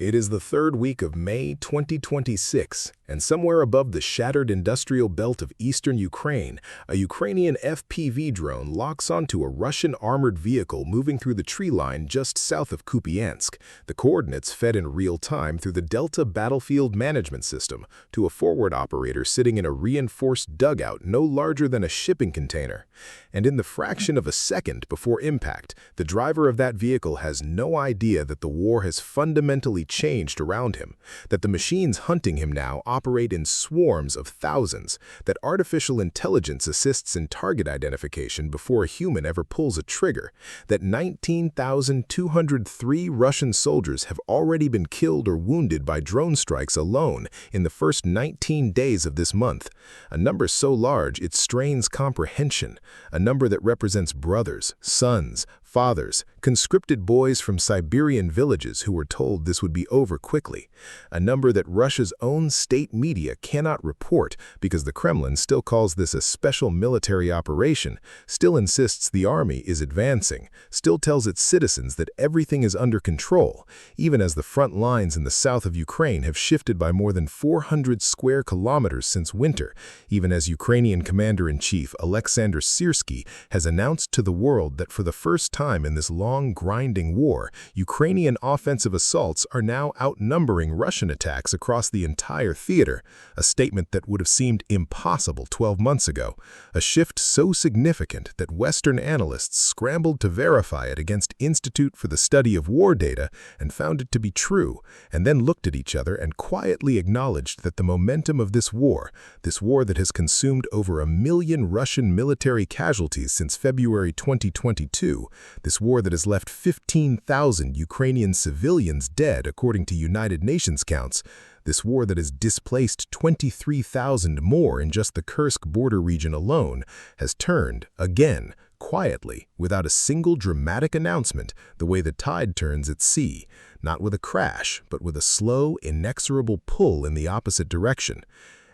It is the third week of May 2026, and somewhere above the shattered industrial belt of eastern Ukraine, a Ukrainian FPV drone locks onto a Russian armored vehicle moving through the tree line just south of Kupiansk. The coordinates fed in real time through the Delta Battlefield Management System to a forward operator sitting in a reinforced dugout no larger than a shipping container. And in the fraction of a second before impact, the driver of that vehicle has no idea that the war has fundamentally changed around him, that the machines hunting him now operate in swarms of thousands, that artificial intelligence assists in target identification before a human ever pulls a trigger, that 19,203 Russian soldiers have already been killed or wounded by drone strikes alone in the first 19 days of this month, a number so large it strains comprehension, a number that represents brothers, sons, fathers, conscripted boys from Siberian villages who were told this would be over quickly, a number that Russia's own state media cannot report because the Kremlin still calls this a special military operation, still insists the army is advancing, still tells its citizens that everything is under control, even as the front lines in the south of Ukraine have shifted by more than 400 square kilometers since winter, even as Ukrainian Commander-in-Chief Alexander Syrskyi has announced to the world that for the first time in this long, grinding war, Ukrainian offensive assaults are now outnumbering Russian attacks across the entire theater, a statement that would have seemed impossible 12 months ago, a shift so significant that Western analysts scrambled to verify it against Institute for the Study of War data and found it to be true, and then looked at each other and quietly acknowledged that the momentum of this war that has consumed over 1 million Russian military casualties since February 2022, this war that has left 15,000 Ukrainian civilians dead according to United Nations counts, this war that has displaced 23,000 more in just the Kursk border region alone, has turned, again, quietly, without a single dramatic announcement, the way the tide turns at sea, not with a crash, but with a slow, inexorable pull in the opposite direction.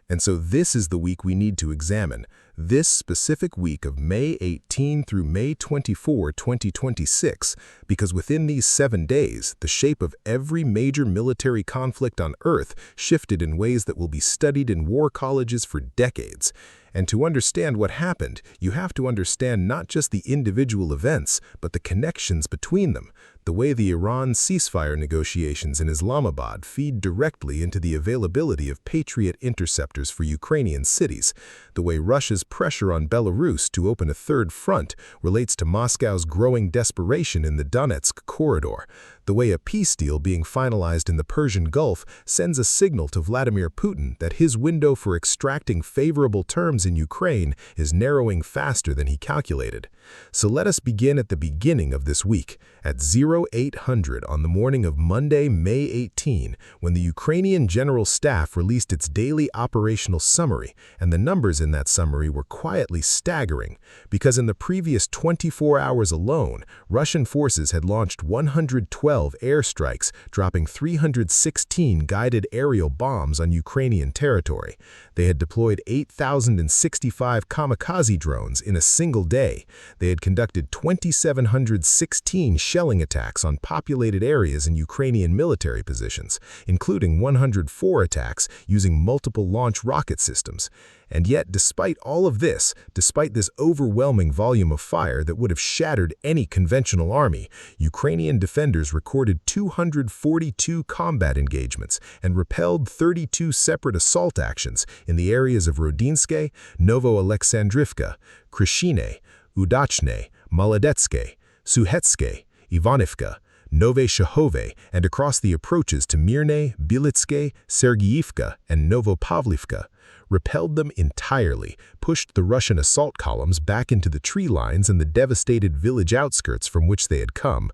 And so this is the week we need to examine, this specific week of May 18 through May 24, 2026, because within these 7 days, the shape of every major military conflict on Earth shifted in ways that will be studied in war colleges for decades. And to understand what happened, you have to understand not just the individual events, but the connections between them, the way the Iran ceasefire negotiations in Islamabad feed directly into the availability of Patriot interceptors for Ukrainian cities, the way Russia's pressure on Belarus to open a third front relates to Moscow's growing desperation in the Donetsk corridor, the way a peace deal being finalized in the Persian Gulf sends a signal to Vladimir Putin that his window for extracting favorable terms in Ukraine is narrowing faster than he calculated. So let us begin at the beginning of this week, at 0800 on the morning of Monday, May 18, when the Ukrainian General Staff released its daily operational summary, and the numbers in that summary were quietly staggering, because in the previous 24 hours alone, Russian forces had launched 112 airstrikes, dropping 316 guided aerial bombs on Ukrainian territory. They had deployed 8,065 kamikaze drones in a single day. They had conducted 2,716 shelling attacks on populated areas in Ukrainian military positions, including 104 attacks using multiple launch rocket systems. And yet, despite all of this, despite this overwhelming volume of fire that would have shattered any conventional army, Ukrainian defenders recorded 242 combat engagements and repelled 32 separate assault actions in the areas of Rodinske, Novo-Alexandrivka, Kryshine, Udachne, Molodetske, Suhetske, Ivanivka, Nove Shahove, and across the approaches to Mirne, Bilitske, Sergeyivka, and Novopavlivka, repelled them entirely, pushed the Russian assault columns back into the tree lines and the devastated village outskirts from which they had come,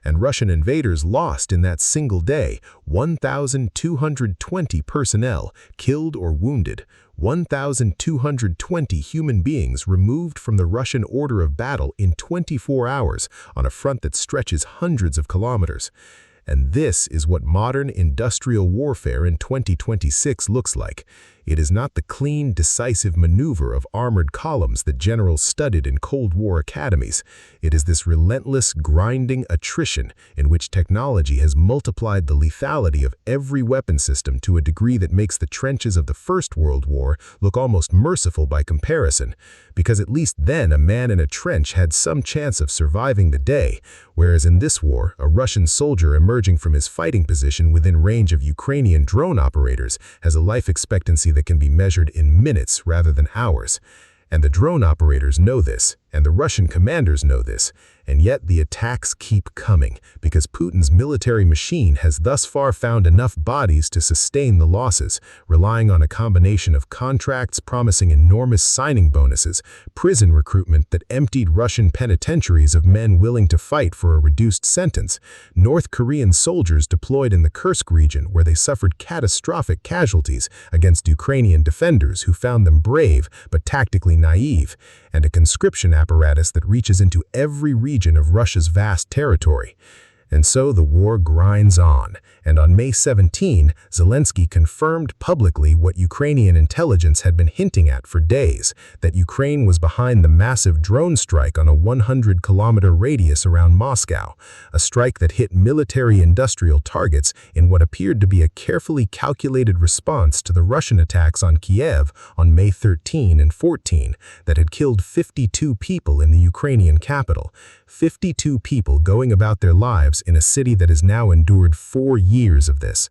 and Russian invaders lost in that single day 1,220 personnel killed or wounded, 1,220 human beings removed from the Russian order of battle in 24 hours on a front that stretches hundreds of kilometers. And this is what modern industrial warfare in 2026 looks like. It is not the clean, decisive maneuver of armored columns that generals studied in Cold War academies. It is this relentless, grinding attrition in which technology has multiplied the lethality of every weapon system to a degree that makes the trenches of the First World War look almost merciful by comparison, because at least then a man in a trench had some chance of surviving the day, whereas in this war, a Russian soldier emerging from his fighting position within range of Ukrainian drone operators has a life expectancy that can be measured in minutes rather than hours. And the drone operators know this, and the Russian commanders know this, and yet the attacks keep coming because Putin's military machine has thus far found enough bodies to sustain the losses, relying on a combination of contracts promising enormous signing bonuses, prison recruitment that emptied Russian penitentiaries of men willing to fight for a reduced sentence, North Korean soldiers deployed in the Kursk region where they suffered catastrophic casualties against Ukrainian defenders who found them brave but tactically naive, and a conscription apparatus that reaches into every region of Russia's vast territory. And so the war grinds on, and on May 17, Zelensky confirmed publicly what Ukrainian intelligence had been hinting at for days, that Ukraine was behind the massive drone strike on a 100-kilometer radius around Moscow, a strike that hit military-industrial targets in what appeared to be a carefully calculated response to the Russian attacks on Kyiv on May 13 and 14 that had killed 52 people in the Ukrainian capital, 52 people going about their lives in a city that has now endured 4 years of this.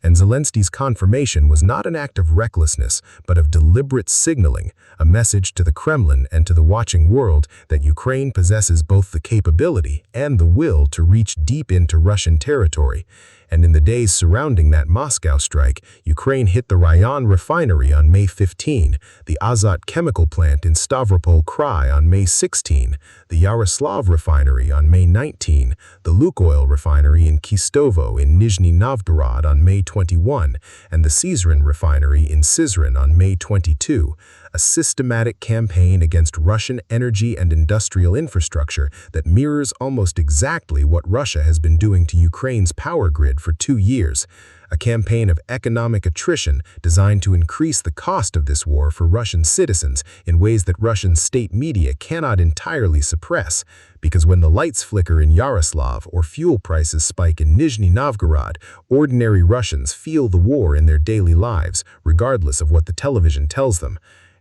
And Zelensky's confirmation was not an act of recklessness, but of deliberate signaling, a message to the Kremlin and to the watching world that Ukraine possesses both the capability and the will to reach deep into Russian territory. And in the days surrounding that Moscow strike, Ukraine hit the Rayon refinery on May 15, the Azot chemical plant in Stavropol Krai on May 16, the Yaroslav refinery on May 19, the Lukoil refinery in Kistovo in Nizhny Novgorod on May 21, and the Syzran refinery in Syzran on May 22, a systematic campaign against Russian energy and industrial infrastructure that mirrors almost exactly what Russia has been doing to Ukraine's power grid for 2 years, a campaign of economic attrition designed to increase the cost of this war for Russian citizens in ways that Russian state media cannot entirely suppress, because when the lights flicker in Yaroslav or fuel prices spike in Nizhny Novgorod, ordinary Russians feel the war in their daily lives, regardless of what the television tells them.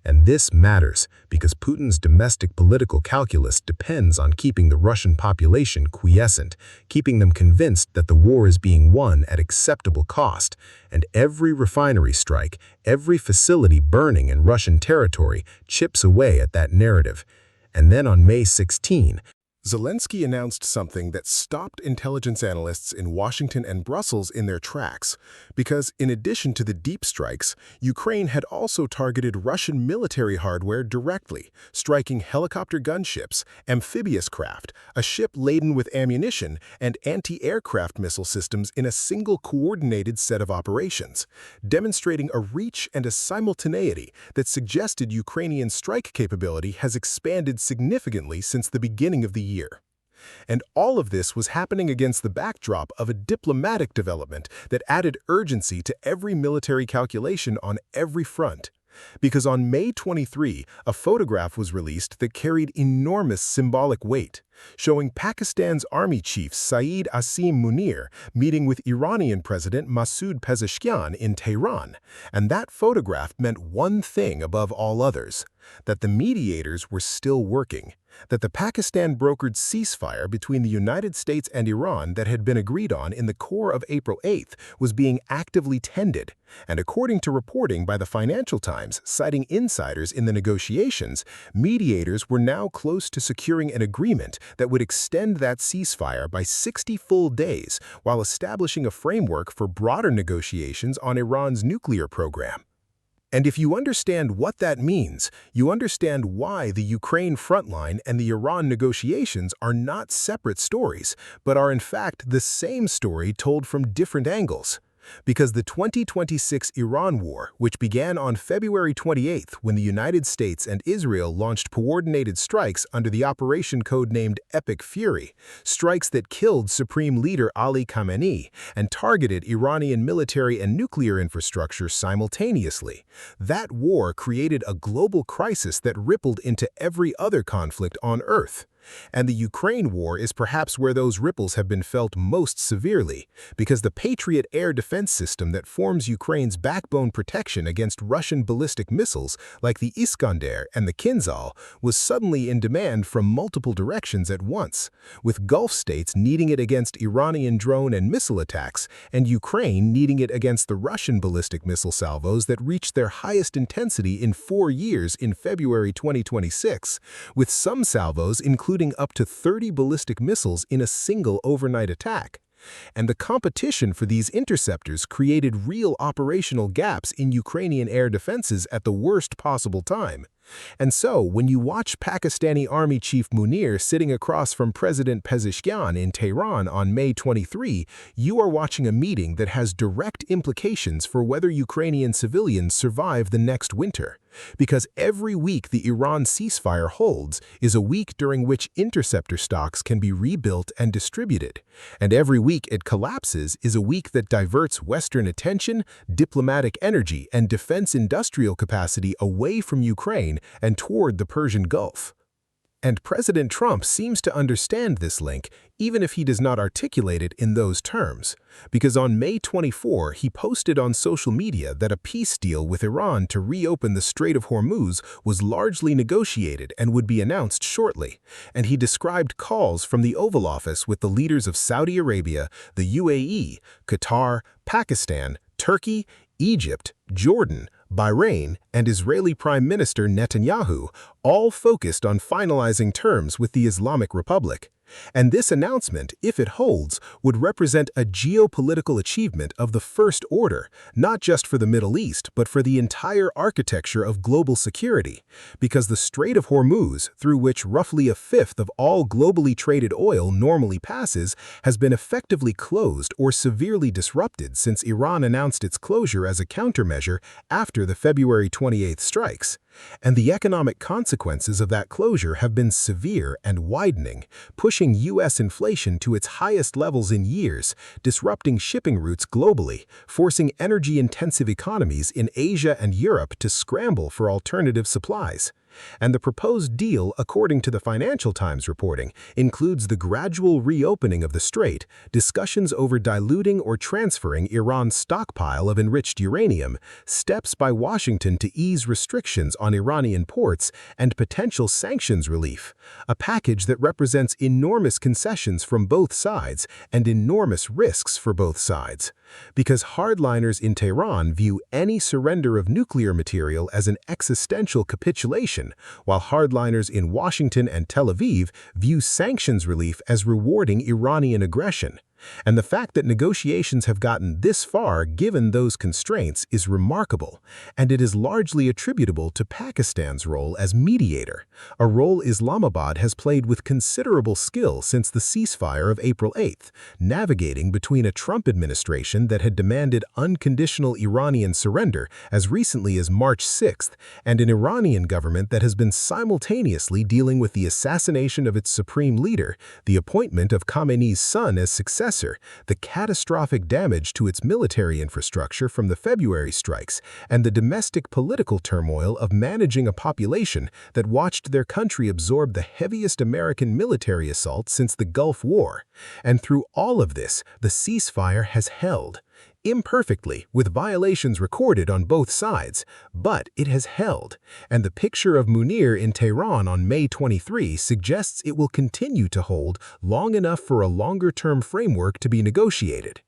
And this matters because Putin's domestic political calculus depends on keeping the Russian population quiescent, keeping them convinced that the war is being won at acceptable cost. And every refinery strike, every facility burning in Russian territory chips away at that narrative. And then on May 16, Zelensky announced something that stopped intelligence analysts in Washington and Brussels in their tracks, because in addition to the deep strikes, Ukraine had also targeted Russian military hardware directly, striking helicopter gunships, amphibious craft, a ship laden with ammunition, and anti-aircraft missile systems in a single coordinated set of operations, demonstrating a reach and a simultaneity that suggested Ukrainian strike capability has expanded significantly since the beginning of the year. And all of this was happening against the backdrop of a diplomatic development that added urgency to every military calculation on every front. Because on May 23, a photograph was released that carried enormous symbolic weight, showing Pakistan's army chief Saeed Asim Munir meeting with Iranian President Masoud Pezeshkian in Tehran. And that photograph meant one thing above all others: that the mediators were still working, that the Pakistan-brokered ceasefire between the United States and Iran that had been agreed on in the core of April 8 was being actively tended. And according to reporting by the Financial Times, citing insiders in the negotiations, mediators were now close to securing an agreement that would extend that ceasefire by 60 full days while establishing a framework for broader negotiations on Iran's nuclear program. And if you understand what that means, you understand why the Ukraine frontline and the Iran negotiations are not separate stories, but are in fact the same story told from different angles. Because the 2026 Iran war, which began on February 28 when the United States and Israel launched coordinated strikes under the operation codenamed Epic Fury, strikes that killed Supreme Leader Ali Khamenei and targeted Iranian military and nuclear infrastructure simultaneously. That war created a global crisis that rippled into every other conflict on Earth. And the Ukraine war is perhaps where those ripples have been felt most severely, because the Patriot air defense system that forms Ukraine's backbone protection against Russian ballistic missiles like the Iskander and the Kinzhal was suddenly in demand from multiple directions at once, with Gulf states needing it against Iranian drone and missile attacks, and Ukraine needing it against the Russian ballistic missile salvos that reached their highest intensity in 4 years in February 2026, with some salvos including up to 30 ballistic missiles in a single overnight attack. And the competition for these interceptors created real operational gaps in Ukrainian air defenses at the worst possible time. And so, when you watch Pakistani Army Chief Munir sitting across from President Pezeshkian in Tehran on May 23, you are watching a meeting that has direct implications for whether Ukrainian civilians survive the next winter. Because every week the Iran ceasefire holds is a week during which interceptor stocks can be rebuilt and distributed. And every week it collapses is a week that diverts Western attention, diplomatic energy, and defense industrial capacity away from Ukraine and toward the Persian Gulf. And President Trump seems to understand this link, even if he does not articulate it in those terms, because on May 24 he posted on social media that a peace deal with Iran to reopen the Strait of Hormuz was largely negotiated and would be announced shortly, and he described calls from the Oval Office with the leaders of Saudi Arabia, the UAE, Qatar, Pakistan, Turkey, Egypt, Jordan, Bahrain, and Israeli Prime Minister Netanyahu, all focused on finalizing terms with the Islamic Republic. And this announcement, if it holds, would represent a geopolitical achievement of the first order, not just for the Middle East, but for the entire architecture of global security, because the Strait of Hormuz, through which roughly a fifth of all globally traded oil normally passes, has been effectively closed or severely disrupted since Iran announced its closure as a countermeasure after the February 28 strikes. And the economic consequences of that closure have been severe and widening, pushing U.S. inflation to its highest levels in years, disrupting shipping routes globally, forcing energy-intensive economies in Asia and Europe to scramble for alternative supplies. And the proposed deal, according to the Financial Times reporting, includes the gradual reopening of the strait, discussions over diluting or transferring Iran's stockpile of enriched uranium, steps by Washington to ease restrictions on Iranian ports, and potential sanctions relief, a package that represents enormous concessions from both sides and enormous risks for both sides. Because hardliners in Tehran view any surrender of nuclear material as an existential capitulation, while hardliners in Washington and Tel Aviv view sanctions relief as rewarding Iranian aggression. And the fact that negotiations have gotten this far given those constraints is remarkable, and it is largely attributable to Pakistan's role as mediator, a role Islamabad has played with considerable skill since the ceasefire of April 8, navigating between a Trump administration that had demanded unconditional Iranian surrender as recently as March 6 and an Iranian government that has been simultaneously dealing with the assassination of its supreme leader, the appointment of Khamenei's son as successor, the catastrophic damage to its military infrastructure from the February strikes, and the domestic political turmoil of managing a population that watched their country absorb the heaviest American military assault since the Gulf War. And through all of this, the ceasefire has held. Imperfectly, with violations recorded on both sides, but it has held, and the picture of Munir in Tehran on May 23 suggests it will continue to hold long enough for a longer-term framework to be negotiated.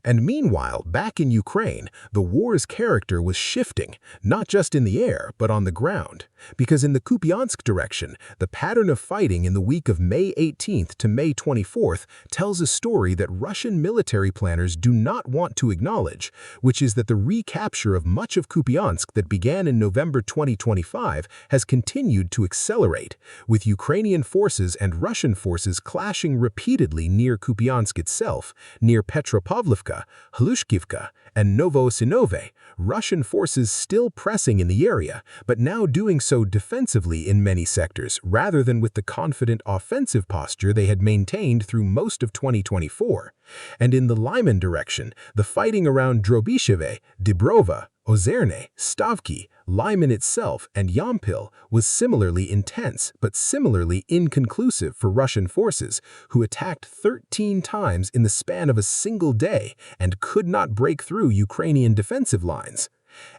And meanwhile, back in Ukraine, the war's character was shifting, not just in the air, but on the ground. Because in the Kupiansk direction, the pattern of fighting in the week of May 18th to May 24th tells a story that Russian military planners do not want to acknowledge, which is that the recapture of much of Kupiansk that began in November 2025 has continued to accelerate, with Ukrainian forces and Russian forces clashing repeatedly near Kupiansk itself, near Petropavlovsk, Pavlovka, Hlushkivka, and Novoosinovo, Russian forces still pressing in the area, but now doing so defensively in many sectors rather than with the confident offensive posture they had maintained through most of 2024. And in the Lyman direction, the fighting around Drobicheve, Dibrova, Ozerne, Stavki, Lyman itself, and Yampil was similarly intense but similarly inconclusive for Russian forces, who attacked 13 times in the span of a single day and could not break through Ukrainian defensive lines.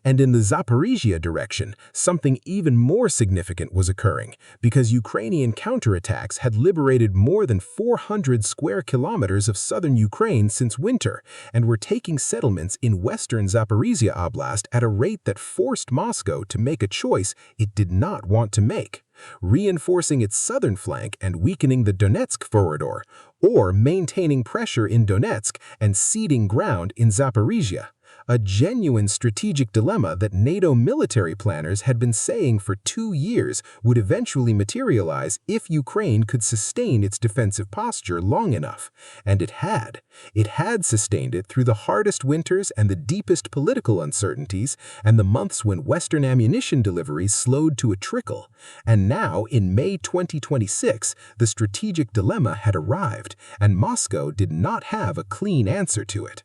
And in the Zaporizhia direction, something even more significant was occurring, because Ukrainian counterattacks had liberated more than 400 square kilometers of southern Ukraine since winter, and were taking settlements in western Zaporizhia Oblast at a rate that forced Moscow to make a choice it did not want to make, reinforcing its southern flank and weakening the Donetsk corridor, or maintaining pressure in Donetsk and ceding ground in Zaporizhia. A genuine strategic dilemma that NATO military planners had been saying for 2 years would eventually materialize if Ukraine could sustain its defensive posture long enough. And it had. It had sustained it through the hardest winters and the deepest political uncertainties and the months when Western ammunition deliveries slowed to a trickle. And now, in May 2026, the strategic dilemma had arrived, and Moscow did not have a clean answer to it.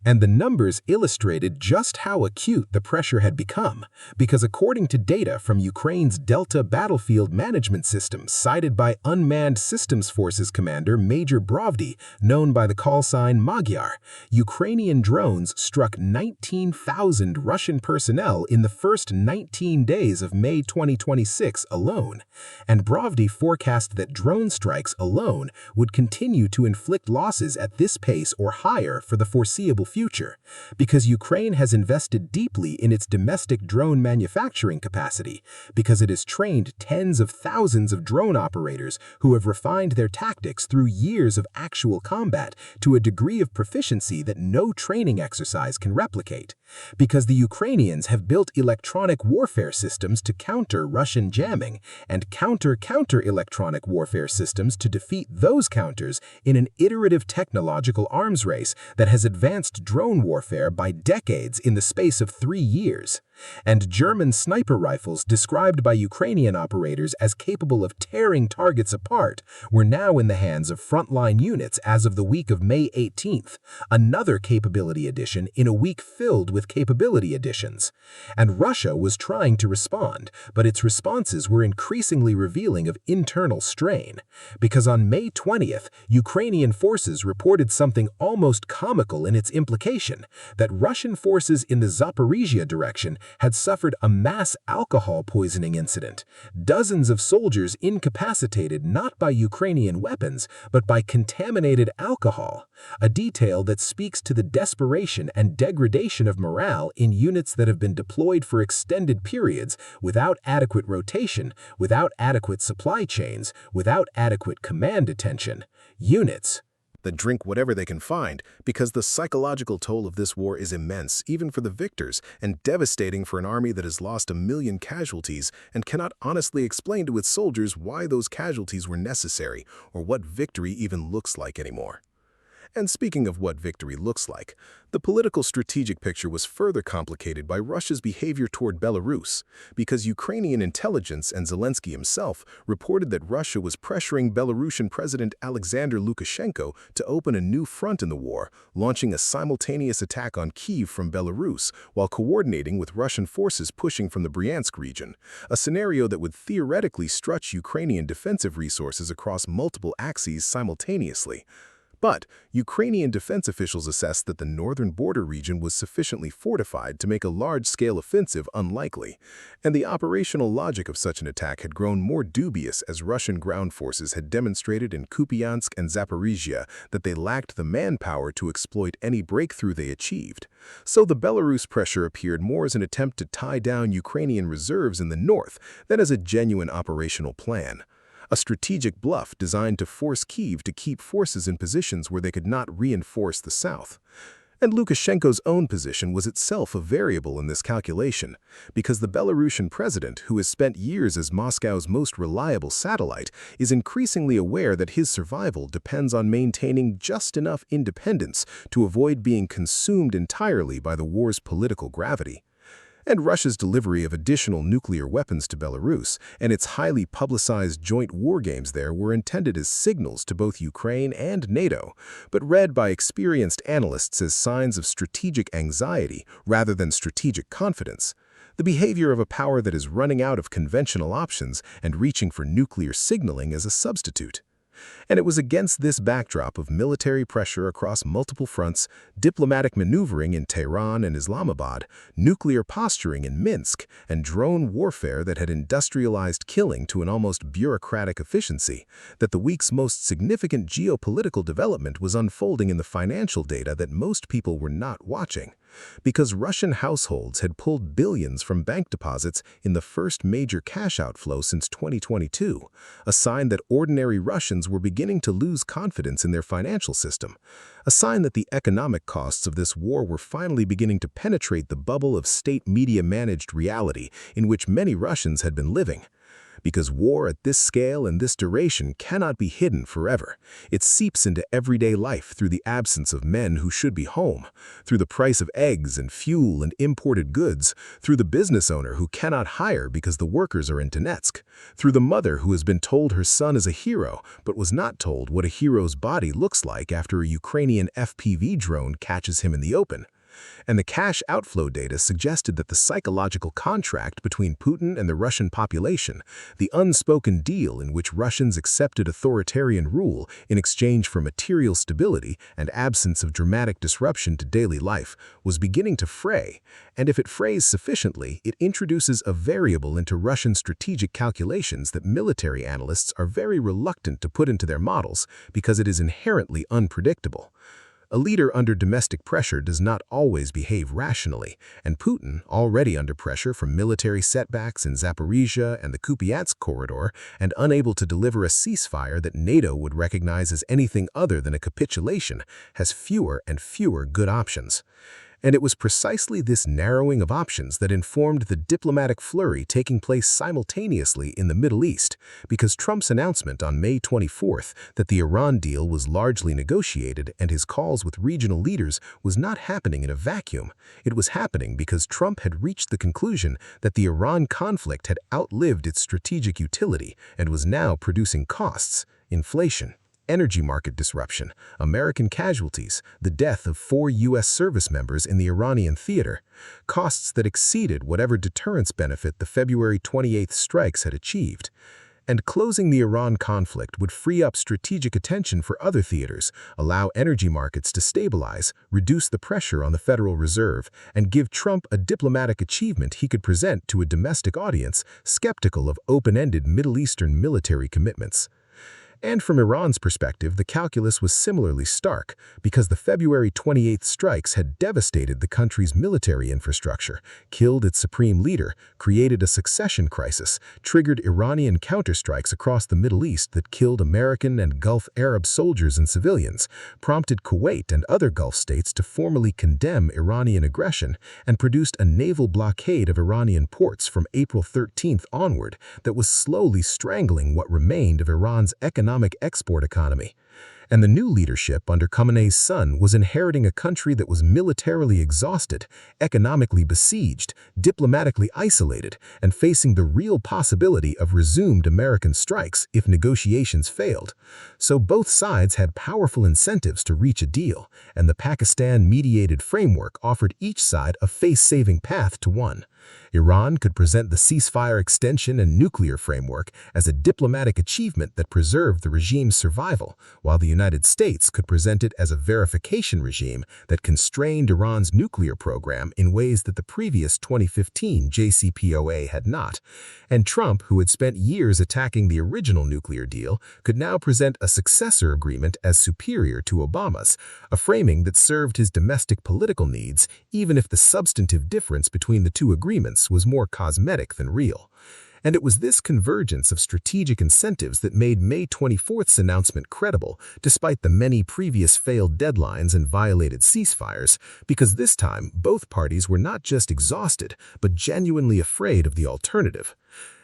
And the numbers illustrated just how acute the pressure had become, because according to data from Ukraine's Delta Battlefield Management System cited by Unmanned Systems Forces Commander Major Brovdi, known by the call sign Magyar, Ukrainian drones struck 19,000 Russian personnel in the first 19 days of May 2026 alone. And Brovdi forecast that drone strikes alone would continue to inflict losses at this pace or higher for the foreseeable future, because Ukraine has invested deeply in its domestic drone manufacturing capacity, because it has trained tens of thousands of drone operators who have refined their tactics through years of actual combat to a degree of proficiency that no training exercise can replicate, because the Ukrainians have built electronic warfare systems to counter Russian jamming and counter-electronic warfare systems to defeat those counters in an iterative technological arms race that has advanced drone warfare by decades in the space of 3 years. And German sniper rifles described by Ukrainian operators as capable of tearing targets apart were now in the hands of frontline units as of the week of May 18th, another capability addition in a week filled with capability additions. And Russia was trying to respond, but its responses were increasingly revealing of internal strain, because on May 20th, Ukrainian forces reported something almost comical in its implication, that Russian forces in the Zaporizhia direction had suffered a mass alcohol poisoning incident, dozens of soldiers incapacitated not by Ukrainian weapons, but by contaminated alcohol, a detail that speaks to the desperation and degradation of morale in units that have been deployed for extended periods without adequate rotation, without adequate supply chains, without adequate command attention. Units that drink whatever they can find, because the psychological toll of this war is immense, even for the victors, and devastating for an army that has lost 1 million casualties and cannot honestly explain to its soldiers why those casualties were necessary or what victory even looks like anymore. And speaking of what victory looks like, the political strategic picture was further complicated by Russia's behavior toward Belarus, because Ukrainian intelligence and Zelensky himself reported that Russia was pressuring Belarusian President Alexander Lukashenko to open a new front in the war, launching a simultaneous attack on Kyiv from Belarus while coordinating with Russian forces pushing from the Bryansk region, a scenario that would theoretically stretch Ukrainian defensive resources across multiple axes simultaneously. But Ukrainian defense officials assessed that the northern border region was sufficiently fortified to make a large-scale offensive unlikely, and the operational logic of such an attack had grown more dubious as Russian ground forces had demonstrated in Kupiansk and Zaporizhia that they lacked the manpower to exploit any breakthrough they achieved. So the Belarus pressure appeared more as an attempt to tie down Ukrainian reserves in the north than as a genuine operational plan. A strategic bluff designed to force Kyiv to keep forces in positions where they could not reinforce the south. And Lukashenko's own position was itself a variable in this calculation, because the Belarusian president, who has spent years as Moscow's most reliable satellite, is increasingly aware that his survival depends on maintaining just enough independence to avoid being consumed entirely by the war's political gravity. And Russia's delivery of additional nuclear weapons to Belarus and its highly publicized joint war games there were intended as signals to both Ukraine and NATO, but read by experienced analysts as signs of strategic anxiety rather than strategic confidence. The behavior of a power that is running out of conventional options and reaching for nuclear signaling as a substitute. And it was against this backdrop of military pressure across multiple fronts, diplomatic maneuvering in Tehran and Islamabad, nuclear posturing in Minsk, and drone warfare that had industrialized killing to an almost bureaucratic efficiency, that the week's most significant geopolitical development was unfolding in the financial data that most people were not watching. Because Russian households had pulled billions from bank deposits in the first major cash outflow since 2022, a sign that ordinary Russians were beginning to lose confidence in their financial system, a sign that the economic costs of this war were finally beginning to penetrate the bubble of state media-managed reality in which many Russians had been living. Because war at this scale and this duration cannot be hidden forever. It seeps into everyday life through the absence of men who should be home, through the price of eggs and fuel and imported goods, through the business owner who cannot hire because the workers are in Donetsk, through the mother who has been told her son is a hero but was not told what a hero's body looks like after a Ukrainian FPV drone catches him in the open. And the cash outflow data suggested that the psychological contract between Putin and the Russian population, the unspoken deal in which Russians accepted authoritarian rule in exchange for material stability and absence of dramatic disruption to daily life, was beginning to fray, and if it frays sufficiently, it introduces a variable into Russian strategic calculations that military analysts are very reluctant to put into their models because it is inherently unpredictable. A leader under domestic pressure does not always behave rationally, and Putin, already under pressure from military setbacks in Zaporizhia and the Kupiansk corridor, and unable to deliver a ceasefire that NATO would recognize as anything other than a capitulation, has fewer and fewer good options. And it was precisely this narrowing of options that informed the diplomatic flurry taking place simultaneously in the Middle East, because Trump's announcement on May 24th that the Iran deal was largely negotiated and his calls with regional leaders was not happening in a vacuum. It was happening because Trump had reached the conclusion that the Iran conflict had outlived its strategic utility and was now producing costs, inflation, energy market disruption, American casualties, the death of 4 U.S. service members in the Iranian theater, costs that exceeded whatever deterrence benefit the February 28th strikes had achieved. And closing the Iran conflict would free up strategic attention for other theaters, allow energy markets to stabilize, reduce the pressure on the Federal Reserve, and give Trump a diplomatic achievement he could present to a domestic audience skeptical of open-ended Middle Eastern military commitments. And from Iran's perspective, the calculus was similarly stark, because the February 28th strikes had devastated the country's military infrastructure, killed its supreme leader, created a succession crisis, triggered Iranian counterstrikes across the Middle East that killed American and Gulf Arab soldiers and civilians, prompted Kuwait and other Gulf states to formally condemn Iranian aggression, and produced a naval blockade of Iranian ports from April 13th onward that was slowly strangling what remained of Iran's economic export economy. And the new leadership under Khamenei's son was inheriting a country that was militarily exhausted, economically besieged, diplomatically isolated, and facing the real possibility of resumed American strikes if negotiations failed. So both sides had powerful incentives to reach a deal, and the Pakistan-mediated framework offered each side a face-saving path to one. Iran could present the ceasefire extension and nuclear framework as a diplomatic achievement that preserved the regime's survival, while the United States could present it as a verification regime that constrained Iran's nuclear program in ways that the previous 2015 JCPOA had not. And Trump, who had spent years attacking the original nuclear deal, could now present a successor agreement as superior to Obama's, a framing that served his domestic political needs, even if the substantive difference between the two agreements was more cosmetic than real. And it was this convergence of strategic incentives that made May 24th's announcement credible, despite the many previous failed deadlines and violated ceasefires, because this time both parties were not just exhausted, but genuinely afraid of the alternative.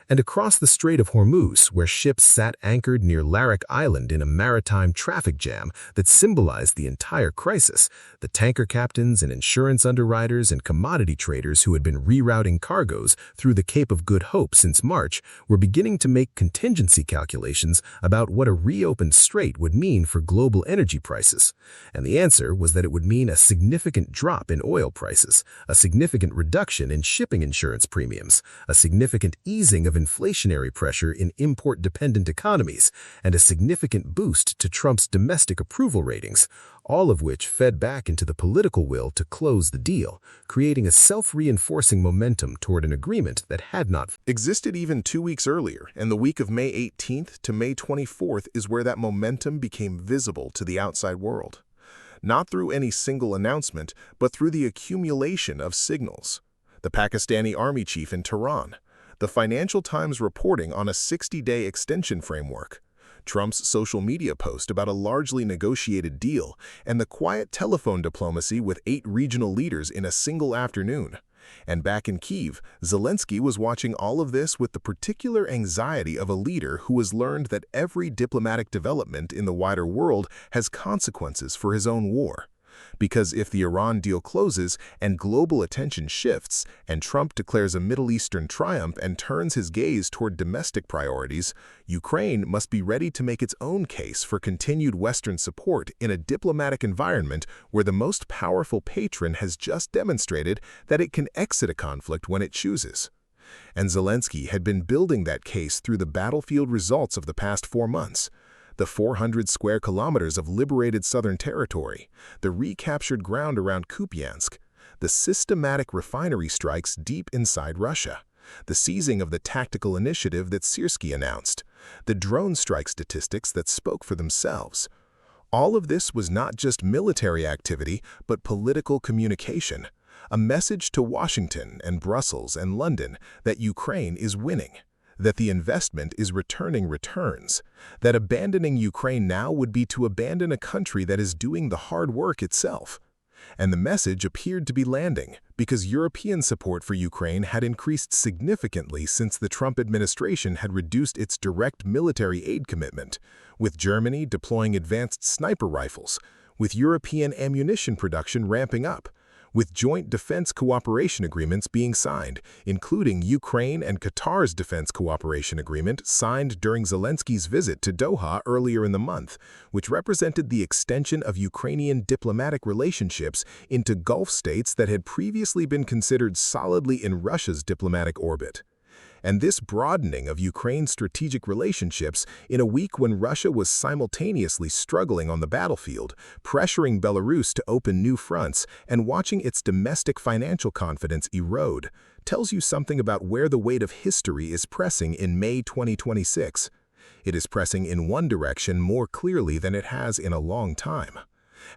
And across the Strait of Hormuz, where ships sat anchored near Larak Island in a maritime traffic jam that symbolized the entire crisis, the tanker captains and insurance underwriters and commodity traders who had been rerouting cargoes through the Cape of Good Hope since March were beginning to make contingency calculations about what a reopened strait would mean for global energy prices. And the answer was that it would mean a significant drop in oil prices, a significant reduction in shipping insurance premiums, a significant easing of inflationary pressure in import-dependent economies, and a significant boost to Trump's domestic approval ratings, all of which fed back into the political will to close the deal, creating a self-reinforcing momentum toward an agreement that had not existed even 2 weeks earlier, and the week of May 18th to May 24th is where that momentum became visible to the outside world. Not through any single announcement, but through the accumulation of signals. The Pakistani army chief in Tehran, the Financial Times reporting on a 60-day extension framework, Trump's social media post about a largely negotiated deal, and the quiet telephone diplomacy with 8 regional leaders in a single afternoon. And back in Kyiv, Zelensky was watching all of this with the particular anxiety of a leader who has learned that every diplomatic development in the wider world has consequences for his own war. Because if the Iran deal closes and global attention shifts, and Trump declares a Middle Eastern triumph and turns his gaze toward domestic priorities, Ukraine must be ready to make its own case for continued Western support in a diplomatic environment where the most powerful patron has just demonstrated that it can exit a conflict when it chooses. And Zelensky had been building that case through the battlefield results of the past 4 months. The 400 square kilometers of liberated southern territory, the recaptured ground around Kupiansk, the systematic refinery strikes deep inside Russia, the seizing of the tactical initiative that Syrskyi announced, the drone strike statistics that spoke for themselves. All of this was not just military activity, but political communication, a message to Washington and Brussels and London that Ukraine is winning, that the investment is returning returns, that abandoning Ukraine now would be to abandon a country that is doing the hard work itself. And the message appeared to be landing, because European support for Ukraine had increased significantly since the Trump administration had reduced its direct military aid commitment, with Germany deploying advanced sniper rifles, with European ammunition production ramping up, with joint defense cooperation agreements being signed, including Ukraine and Qatar's defense cooperation agreement signed during Zelensky's visit to Doha earlier in the month, which represented the extension of Ukrainian diplomatic relationships into Gulf states that had previously been considered solidly in Russia's diplomatic orbit. And this broadening of Ukraine's strategic relationships in a week when Russia was simultaneously struggling on the battlefield, pressuring Belarus to open new fronts, and watching its domestic financial confidence erode, tells you something about where the weight of history is pressing in May 2026. It is pressing in one direction more clearly than it has in a long time.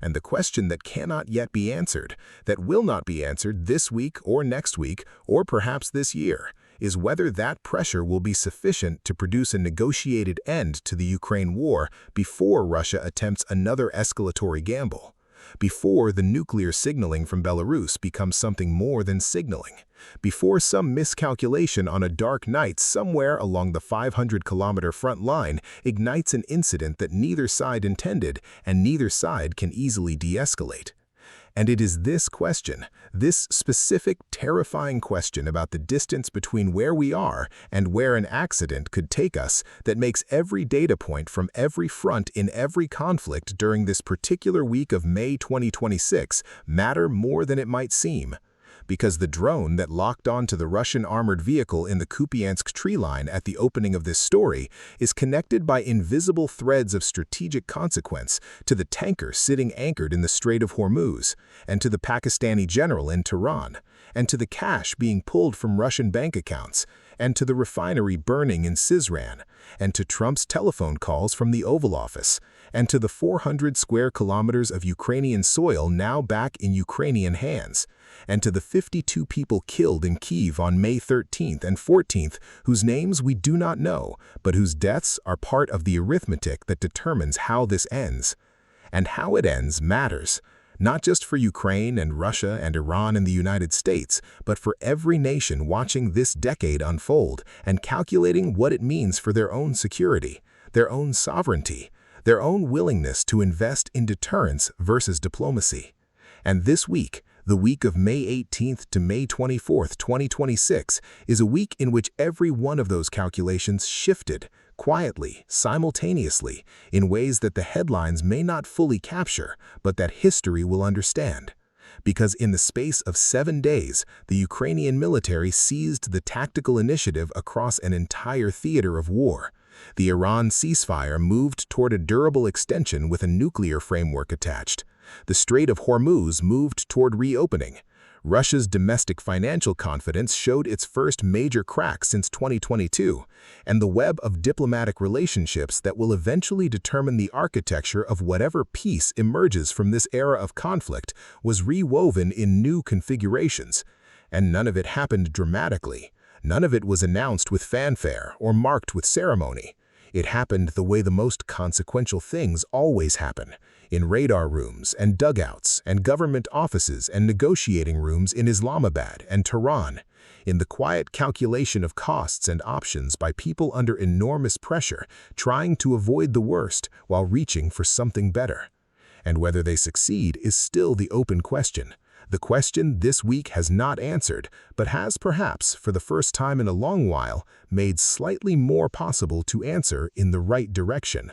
And the question that cannot yet be answered, that will not be answered this week or next week, or perhaps this year, is whether that pressure will be sufficient to produce a negotiated end to the Ukraine war before Russia attempts another escalatory gamble, before the nuclear signaling from Belarus becomes something more than signaling, before some miscalculation on a dark night somewhere along the 500-kilometer front line ignites an incident that neither side intended and neither side can easily de-escalate. And it is this question, this specific, terrifying question about the distance between where we are and where an accident could take us, that makes every data point from every front in every conflict during this particular week of May 2026 matter more than it might seem. Because the drone that locked onto the Russian armored vehicle in the Kupiansk tree line at the opening of this story is connected by invisible threads of strategic consequence to the tanker sitting anchored in the Strait of Hormuz, and to the Pakistani general in Tehran, and to the cash being pulled from Russian bank accounts, and to the refinery burning in Sizran, and to Trump's telephone calls from the Oval Office, and to the 400 square kilometers of Ukrainian soil now back in Ukrainian hands, And to the 52 people killed in Kyiv on May 13th and 14th, whose names we do not know, but whose deaths are part of the arithmetic that determines how this ends. And how it ends matters, not just for Ukraine and Russia and Iran and the United States, but for every nation watching this decade unfold and calculating what it means for their own security, their own sovereignty, their own willingness to invest in deterrence versus diplomacy. And this week, the week of May 18th to May 24th, 2026, is a week in which every one of those calculations shifted, quietly, simultaneously, in ways that the headlines may not fully capture, but that history will understand. Because in the space of 7 days, the Ukrainian military seized the tactical initiative across an entire theater of war. The Iran ceasefire moved toward a durable extension with a nuclear framework attached. The Strait of Hormuz moved toward reopening. Russia's domestic financial confidence showed its first major crack since 2022, and the web of diplomatic relationships that will eventually determine the architecture of whatever peace emerges from this era of conflict was rewoven in new configurations. And none of it happened dramatically. None of it was announced with fanfare or marked with ceremony. It happened the way the most consequential things always happen, in radar rooms and dugouts and government offices and negotiating rooms in Islamabad and Tehran, in the quiet calculation of costs and options by people under enormous pressure, trying to avoid the worst while reaching for something better. And whether they succeed is still the open question. The question this week has not answered, but has perhaps, for the first time in a long while, made slightly more possible to answer in the right direction.